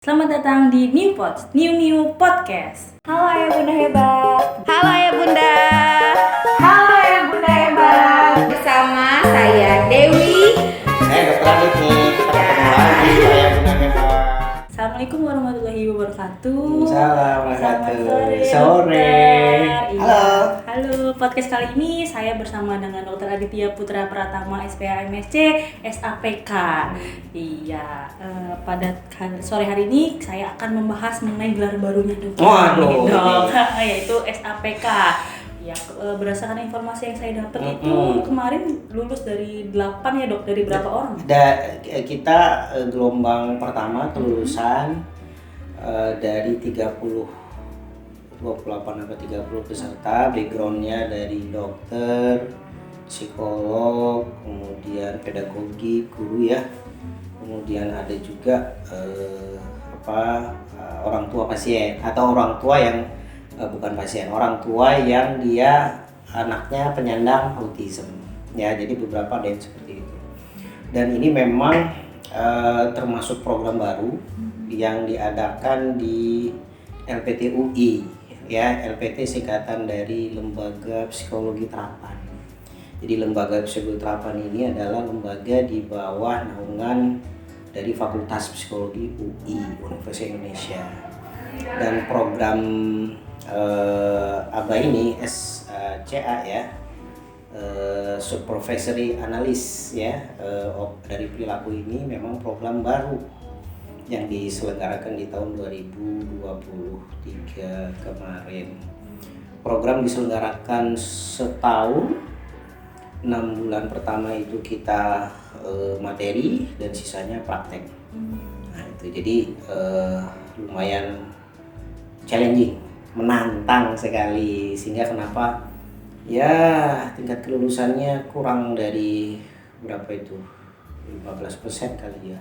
Selamat datang di New Podcast. Halo Ayah Bunda hebat. Halo Ayah Bunda. Halo Ayah Bunda hebat. Bersama saya Dewi. Saya Dr. Adit nih, kita ketemu lagi Ayah Bunda hebat. Assalamualaikum warahmatullahi wabarakatuh. Salam Selamat warahmatullahi sore. Halo. Iya. Halo, podcast kali ini saya bersama dengan Dr. Aditya Putra Pratama SPA MSc SAPK. Iya, pada sore hari ini saya akan membahas mengenai gelar barunya dokter. Waduh, Dok, yaitu SAPK. Ya, berdasarkan informasi yang saya dapat itu kemarin lulus dari 8 ya dok, dari berapa orang? Kita gelombang pertama kelulusan dari 28 atau 30 peserta, backgroundnya dari dokter, psikolog, kemudian pedagogi, guru ya, kemudian ada juga orang tua pasien atau orang tua yang bukan pasien, orang tua yang dia anaknya penyandang autism ya, jadi beberapa ada yang seperti itu. Dan ini memang termasuk program baru yang diadakan di LPT UI ya. LPT singkatan dari Lembaga Psikologi Terapan. Jadi Lembaga Psikologi Terapan ini adalah lembaga di bawah naungan dari Fakultas Psikologi UI Universitas Indonesia. Dan program ABA ini SCA ya, Supervisory Analyst ya, dari perilaku ini memang program baru yang diselenggarakan di tahun 2023 kemarin. Program diselenggarakan setahun, 6 bulan pertama itu kita materi dan sisanya praktek. Nah itu jadi lumayan challenging, menantang sekali, sehingga kenapa ya tingkat kelulusannya kurang dari berapa itu, 15% kali ya,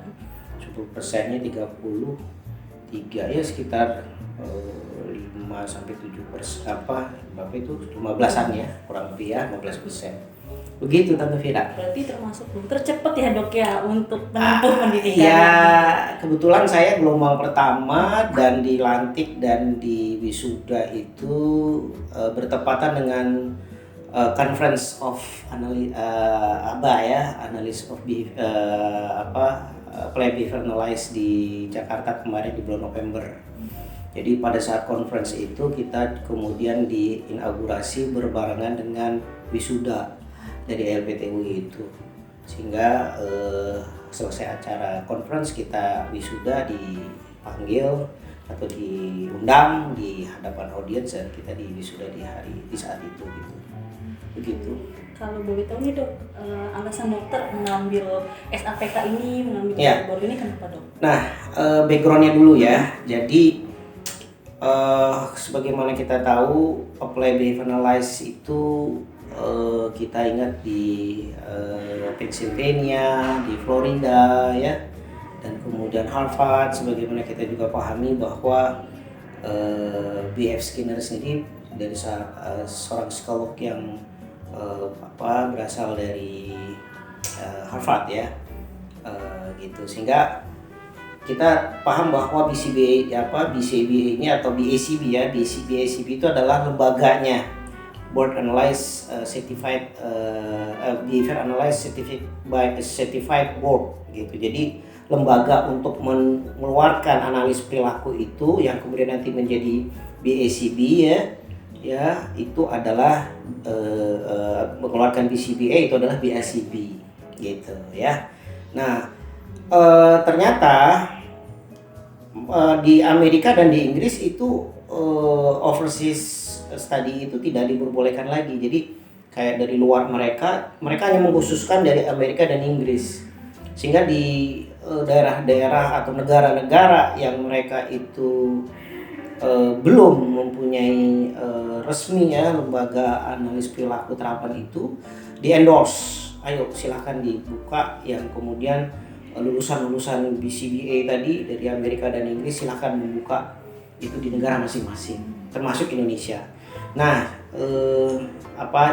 10%-nya 33 ya, sekitar 5-7%, berapa itu, 15-an ya, kurang lebih ya, 15%. Begitu Tante Vira. Berarti termasuk tercepat ya dok ya untuk menempuh pendidikan. Ya kebetulan saya gelombang pertama dan dilantik dan di wisuda itu bertepatan dengan Conference of ABA ya, Analysis of Play Behavior Analysis di Jakarta kemarin di bulan November. Jadi pada saat conference itu kita kemudian diinaugurasi berbarengan dengan wisuda dari LPTUI itu, sehingga selesai acara conference kita wisuda dipanggil atau diundang di hadapan audiens dan kita di wisuda di saat itu gitu. Begitu. Kalau boleh tahu nih dok, alasan dokter mengambil SAPK ini, mengambil Ya. baru ini kenapa dok? Nah, backgroundnya dulu ya. Jadi sebagaimana kita tahu, Applied Behavior Analysis itu kita ingat di Pennsylvania, di Florida ya, dan kemudian Harvard. Sebagaimana kita juga pahami bahwa B.F. Skinner sendiri dari seorang psikolog yang berasal dari Harvard ya, gitu, sehingga kita paham bahwa BCBA ini atau BACB ya, BACB itu adalah lembaganya Board Analysis Certified Behavior Analysis Certified Board gitu. Jadi lembaga untuk mengeluarkan analis perilaku itu yang kemudian nanti menjadi BACB ya, itu adalah mengeluarkan BCBA itu adalah BACB gitu ya. Nah ternyata di Amerika dan di Inggris itu overseas study itu tidak diperbolehkan lagi. Jadi kayak dari luar mereka hanya mengkhususkan dari Amerika dan Inggris, sehingga di daerah-daerah atau negara-negara yang mereka itu belum mempunyai resmi ya lembaga analis perilaku terapan itu di endorse. Ayo silahkan dibuka, yang kemudian lulusan-lulusan BCBA tadi dari Amerika dan Inggris silahkan membuka itu di negara masing-masing, termasuk Indonesia. Nah,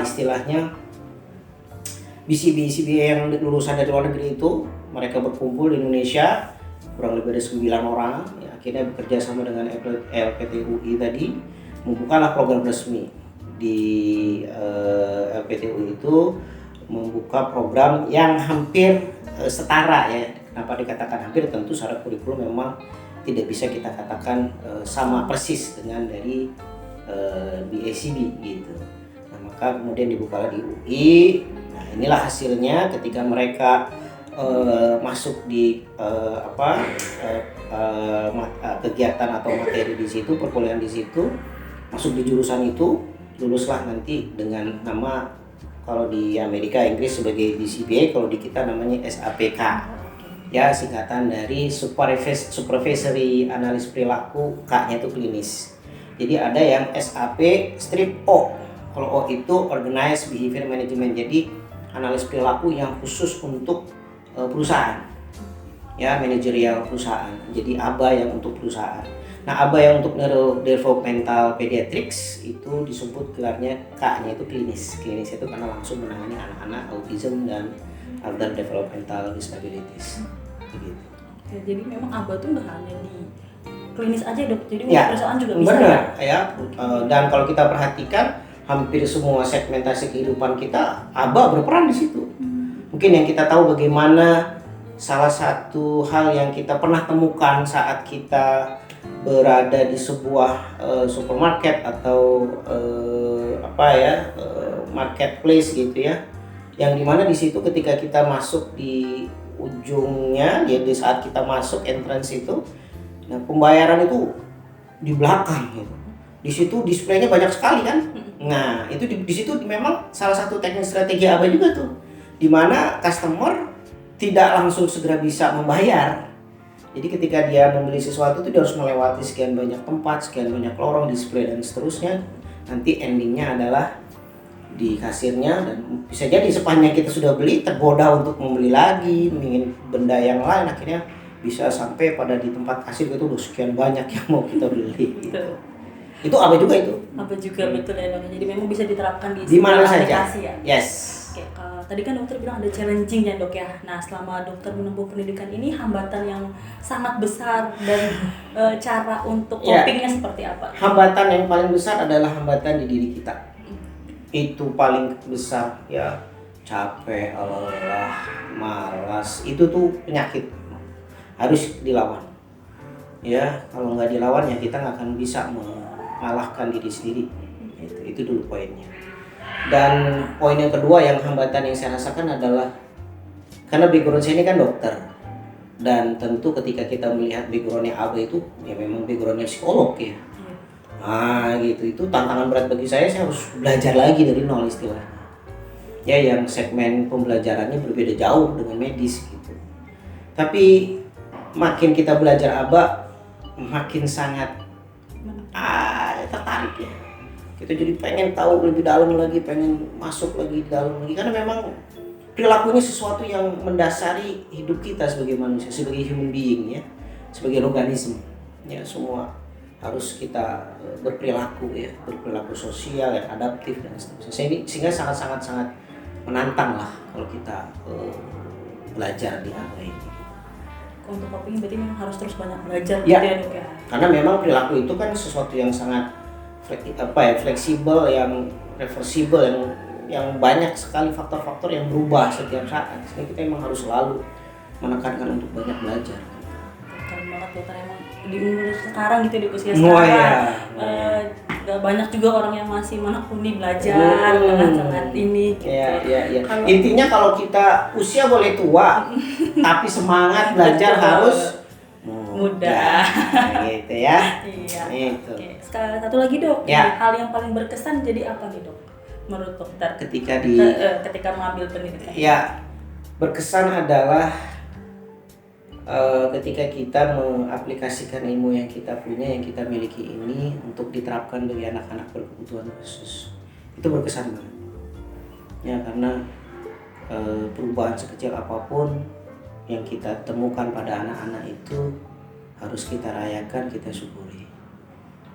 istilahnya BCBA yang lulusan dari luar negeri itu mereka berkumpul di Indonesia kurang lebih ada 9 orang, ya, akhirnya bekerja sama dengan LPTUI tadi membukalah program resmi di LPTUI itu, membuka program yang hampir setara ya. Kenapa dikatakan hampir? Tentu secara kurikulum memang tidak bisa kita katakan sama persis dengan dari BACB gitu. Nah, maka kemudian dibukalah di UI. Nah, inilah hasilnya ketika mereka masuk di kegiatan atau materi di situ, perkuliahan di situ, masuk di jurusan itu, luluslah nanti dengan nama, kalau di Amerika Inggris sebagai DCBA, kalau di kita namanya SAPK. Ya, singkatan dari Supervisory Analis Perilaku, K-nya itu klinis. Jadi ada yang SAP strip O. Kalau O itu Organized Behavior Management. Jadi analis perilaku yang khusus untuk perusahaan, ya, manajerial perusahaan. Jadi ABA yang untuk perusahaan. Nah, ABA yang untuk Neurodevelopmental Pediatrics itu disebut gelarnya K-nya itu klinis. Klinis itu karena langsung menangani anak-anak autism dan other developmental disabilities. Begitu. Oke, jadi memang ABA tuh nggak hanya di klinis aja dok, jadi Ya, perusahaan juga bisa. benar, ya. Dan kalau kita perhatikan hampir semua segmentasi kehidupan kita ABA berperan di situ. Mungkin yang kita tahu bagaimana salah satu hal yang kita pernah temukan saat kita berada di sebuah supermarket atau marketplace gitu ya, yang dimana di situ ketika kita masuk di ujungnya, ya di saat kita masuk entrance itu, nah pembayaran itu di belakang gitu. Di situ displaynya banyak sekali kan. Nah, itu di situ memang salah satu teknik strategi ABA juga tuh, di mana customer tidak langsung segera bisa membayar. Jadi ketika dia membeli sesuatu itu dia harus melewati sekian banyak tempat, sekian banyak lorong, display dan seterusnya. Nanti endingnya adalah di kasirnya, dan bisa jadi sepanjang kita sudah beli tergoda untuk membeli lagi, ingin benda yang lain, akhirnya bisa sampai pada di tempat kasir itu udah sekian banyak yang mau kita beli. Betul. Itu apa juga itu? Apa juga betul ya dok. Jadi memang bisa diterapkan Di mana segala saja? aplikasi ya. Yes. Oke, tadi kan dokter bilang ada challenging ya dok ya. Nah, selama dokter menempuh pendidikan ini, hambatan yang sangat besar dan cara untuk copingnya seperti apa? Hambatan yang paling besar adalah hambatan di diri kita. Itu paling besar ya. Capek, lelah, malas, itu tuh penyakit, harus dilawan. Ya, kalau nggak dilawan ya kita nggak akan bisa mengalahkan diri sendiri. Itu dulu poinnya. Dan poin yang kedua yang hambatan yang saya rasakan adalah karena background saya ini kan dokter, dan tentu ketika kita melihat backgroundnya ABA itu ya memang backgroundnya psikolog ya. Nah gitu, itu tantangan berat bagi saya harus belajar lagi dari nol istilahnya. Ya, yang segmen pembelajarannya berbeda jauh dengan medis gitu. Tapi makin kita belajar ABA makin sangat tertarik ya. Kita jadi pengen tahu lebih dalam lagi, pengen masuk lagi dalam lagi, karena memang perilakunya sesuatu yang mendasari hidup kita sebagai manusia, sebagai human being ya, sebagai organisme ya. Semua harus kita berperilaku ya, berperilaku sosial yang adaptif dan seterusnya. Sehingga sangat menantang lah kalau kita belajar di ABA ini. Untuk coping berarti memang harus terus banyak belajar Ya, gitu ya dok ya. karena memang perilaku itu kan sesuatu yang sangat fleksibel, yang reversible, yang banyak sekali faktor-faktor yang berubah setiap saat. Sehingga kita memang harus selalu menekankan untuk banyak belajar. Keren banget dokter, emang di umur sekarang gitu, di usia Oh, sekarang iya. gak banyak juga orang yang masih menekuni belajar dengan sangat ini gitu. Iya. Intinya kalau kita usia boleh tua, tapi semangat belajar Betul. harus Mudah. Gitu ya. Iya. Itu. Oke. Satu lagi dok, Ya. hal yang paling berkesan jadi apa nih dok menurut dokter ketika mengambil pendidikan? Ya, berkesan adalah ketika kita mengaplikasikan ilmu yang kita punya, yang kita miliki ini untuk diterapkan bagi anak-anak berkebutuhan khusus. Itu berkesan banget. Ya, karena perubahan sekecil apapun yang kita temukan pada anak-anak itu harus kita rayakan, kita syukuri.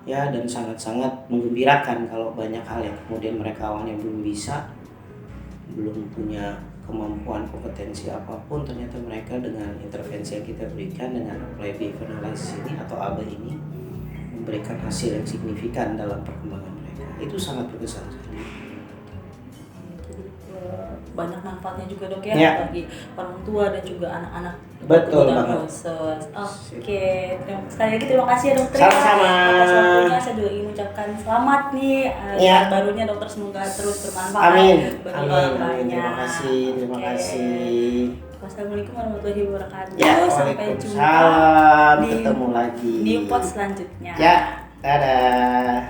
Ya, dan sangat-sangat menggembirakan kalau banyak hal yang kemudian mereka awalnya belum bisa, belum punya kemampuan kompetensi apapun, ternyata mereka dengan intervensi yang kita berikan dengan apply behavior analysis ini atau AB ini memberikan hasil yang signifikan dalam perkembangan mereka. Itu sangat berkesan sekali. Jadi banyak manfaatnya juga dok ya, Ya. bagi orang tua dan juga anak-anak. Betul kebutuhan banget. khusus. Oke, sekali lagi terima kasih ya dokter. Sama-sama. Atas waktunya saya juga ingin mengucapkan selamat nih Ya. barunya dokter, semoga terus bermanfaat Amin. bagi Amin. orang Amin. banyak. Terima kasih. Terima Oke. kasih. Wassalamualaikum warahmatullahi wabarakatuh. Ya, Sampai jumpa Waalaikumsalam. di Ketemu lagi. di pot selanjutnya. Ya, dadah.